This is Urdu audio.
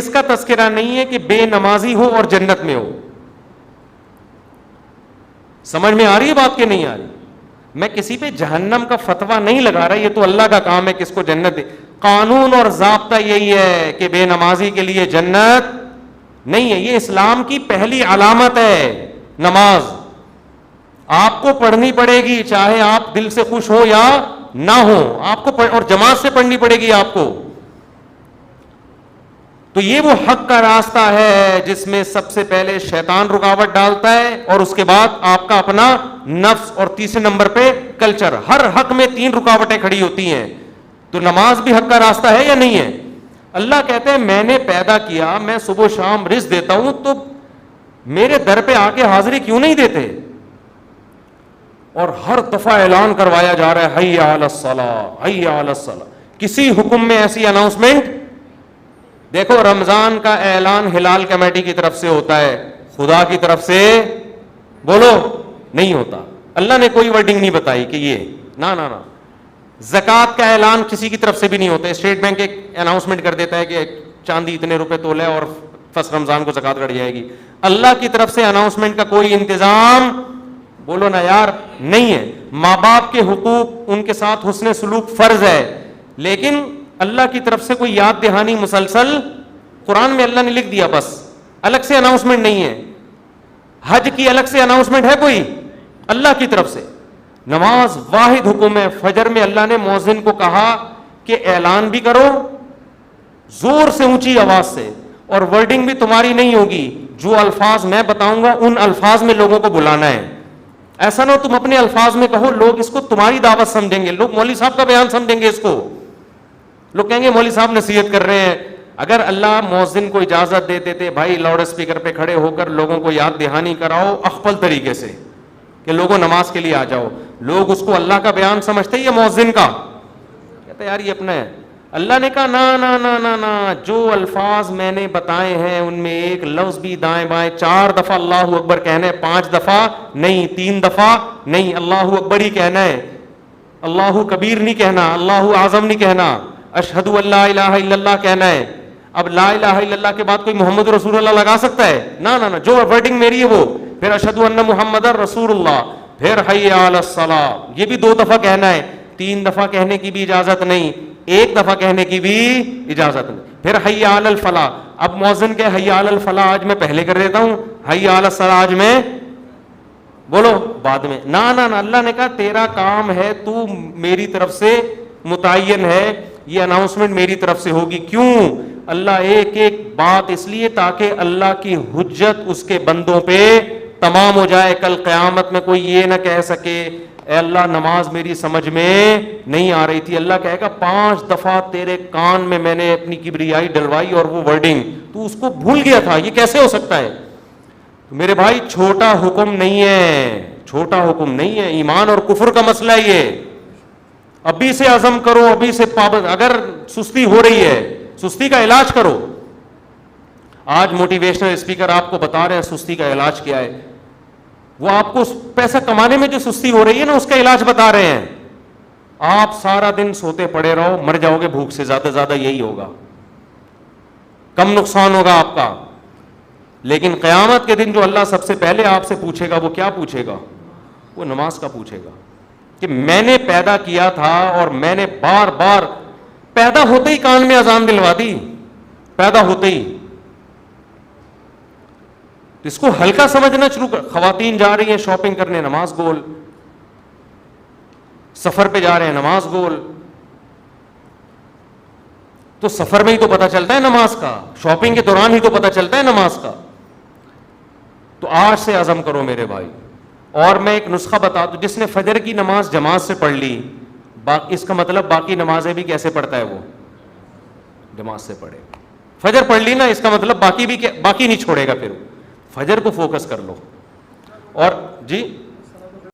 اس کا تذکرہ نہیں ہے کہ بے نمازی ہو اور جنت میں ہو. سمجھ میں آ رہی ہے بات کہ نہیں آ رہی؟ میں کسی پہ جہنم کا فتویٰ نہیں لگا رہا, یہ تو اللہ کا کام ہے کس کو جنت دے. قانون اور ضابطہ یہی ہے کہ بے نمازی کے لیے جنت نہیں ہے. یہ اسلام کی پہلی علامت ہے نماز. آپ کو پڑھنی پڑے گی, چاہے آپ دل سے خوش ہو یا نہ ہو, آپ کو اور جماعت سے پڑھنی پڑے گی آپ کو. تو یہ وہ حق کا راستہ ہے جس میں سب سے پہلے شیطان رکاوٹ ڈالتا ہے, اور اس کے بعد آپ کا اپنا نفس, اور تیسرے نمبر پہ کلچر. ہر حق میں 3 رکاوٹیں کھڑی ہوتی ہیں. تو نماز بھی حق کا راستہ ہے یا نہیں ہے؟ اللہ کہتے ہیں میں نے پیدا کیا, میں صبح و شام رزق دیتا ہوں, تو میرے در پہ آ کے حاضری کیوں نہیں دیتے؟ اور ہر دفعہ اعلان کروایا جا رہا ہے حی علی الصلاۃ, حی علی الصلاۃ. کسی حکم میں ایسی اناؤنسمنٹ, دیکھو رمضان کا اعلان ہلال کمیٹی کی طرف سے ہوتا ہے, خدا کی طرف سے بولو نہیں ہوتا. اللہ نے کوئی ورڈنگ نہیں بتائی کہ یہ نہ نہ. زکوٰۃ کا اعلان کسی کی طرف سے بھی نہیں ہوتا. اسٹیٹ بینک ایک اناؤنسمنٹ کر دیتا ہے کہ چاندی اتنے روپے تولے اور فرسٹ رمضان کو زکوٰۃ کٹ جائے گی. اللہ کی طرف سے اناؤنسمنٹ کا کوئی انتظام بولو نا یار نہیں ہے. ماں باپ کے حقوق, ان کے ساتھ حسن سلوک فرض ہے, لیکن اللہ کی طرف سے کوئی یاد دہانی مسلسل قرآن میں اللہ نے لکھ دیا, بس الگ سے اناؤنسمنٹ نہیں ہے. حج کی الگ سے اناؤنسمنٹ ہے کوئی؟ اللہ کی طرف سے. نماز واحد حکم ہے. فجر میں اللہ نے مؤذن کو کہا کہ اعلان بھی کرو زور سے, اونچی آواز سے, اور ورڈنگ بھی تمہاری نہیں ہوگی, جو الفاظ میں بتاؤں گا ان الفاظ میں لوگوں کو بلانا ہے. ایسا نہ ہو تم اپنے الفاظ میں کہو, لوگ اس کو تمہاری دعوت سمجھیں گے, لوگ مولوی صاحب کا بیان سمجھیں گے اس کو, لوگ کہیں گے مولوی صاحب نصیحت کر رہے ہیں. اگر اللہ مؤذن کو اجازت دے دیتے بھائی لاؤڈ اسپیکر پہ کھڑے ہو کر لوگوں کو یاد دہانی کراؤ اخفل طریقے سے کہ لوگوں نماز کے لیے آ جاؤ, لوگ اس کو اللہ کا بیان سمجھتے یا مؤذن کا؟ کہتے یار یہ اپنا ہے. اللہ نے کہا نا نا نا نا نا, جو الفاظ میں نے بتائے ہیں ان میں ایک لفظ بھی دائیں بائیں 4 دفعہ اللہ اکبر کہنا ہے, 5 دفعہ نہیں, 3 دفعہ نہیں, اللہ اکبر ہی کہنا ہے, اللہ کبیر نہیں کہنا, اللہ اعظم نہیں کہنا, اشہد ان لا الہ الا اللہ کہنا ہے. اب لا الہ الا اللہ کے بعد کوئی محمد رسول اللہ لگا سکتا ہے؟ نا نا نا, جو ورڈنگ میری ہے وہ, پھر اشہد ان محمد رسول اللہ, پھر حی علی الصلاۃ, یہ بھی 2 دفعہ کہنا ہے, 3 دفعہ کہنے کی بھی اجازت نہیں, 1 دفعہ کہنے کی بھی اجازت نہیں. پھر حی علی الفلاح. اب مؤذن کہ حی علی الفلاح آج میں پہلے کر دیتا ہوں, حی علی الصلاۃ آج میں بولو بعد میں. نا نا نا, اللہ نے کہا تیرا کام ہے, تو میری طرف سے متعین ہے, یہ اناؤنسمنٹ میری طرف سے ہوگی. کیوں؟ اللہ ایک ایک بات اس لیے تاکہ اللہ کی حجت اس کے بندوں پہ تمام ہو جائے. کل قیامت میں کوئی یہ نہ کہہ سکے اے اللہ نماز میری سمجھ میں نہیں آ رہی تھی. اللہ کہے گا 5 دفعہ تیرے کان میں نے اپنی کبریائی ڈلوائی اور وہ ورڈنگ تو اس کو بھول گیا تھا, یہ کیسے ہو سکتا ہے؟ میرے بھائی چھوٹا حکم نہیں ہے, چھوٹا حکم نہیں ہے, ایمان اور کفر کا مسئلہ ہے یہ. ابھی سے عزم کرو, ابھی سے پابند. اگر سستی ہو رہی ہے سستی کا علاج کرو. آج موٹیویشنل اسپیکر آپ کو بتا رہے ہیں سستی کا علاج کیا ہے. وہ آپ کو پیسہ کمانے میں جو سستی ہو رہی ہے نا اس کا علاج بتا رہے ہیں. آپ سارا دن سوتے پڑے رہو, مر جاؤ گے بھوک سے, زیادہ زیادہ یہی ہوگا, کم نقصان ہوگا آپ کا. لیکن قیامت کے دن جو اللہ سب سے پہلے آپ سے پوچھے گا وہ کیا پوچھے گا؟ وہ نماز کا پوچھے گا کہ میں نے پیدا کیا تھا اور میں نے بار بار پیدا ہوتے ہی کان میں اذان دلوا دی, پیدا ہوتے ہی. اس کو ہلکا سمجھنا شروع کر. خواتین جا رہی ہیں شاپنگ کرنے, نماز گول. سفر پہ جا رہے ہیں, نماز گول. تو سفر میں ہی تو پتہ چلتا ہے نماز کا, شاپنگ کے دوران ہی تو پتہ چلتا ہے نماز کا. تو آج سے عزم کرو میرے بھائی. اور میں ایک نسخہ بتا دوں, جس نے فجر کی نماز جماعت سے پڑھ لی, اس کا مطلب باقی نمازیں بھی کیسے پڑھتا ہے؟ وہ جماعت سے پڑھے. فجر پڑھ لی نا, اس کا مطلب باقی نہیں چھوڑے گا. پھر فجر کو فوکس کر لو. اور جی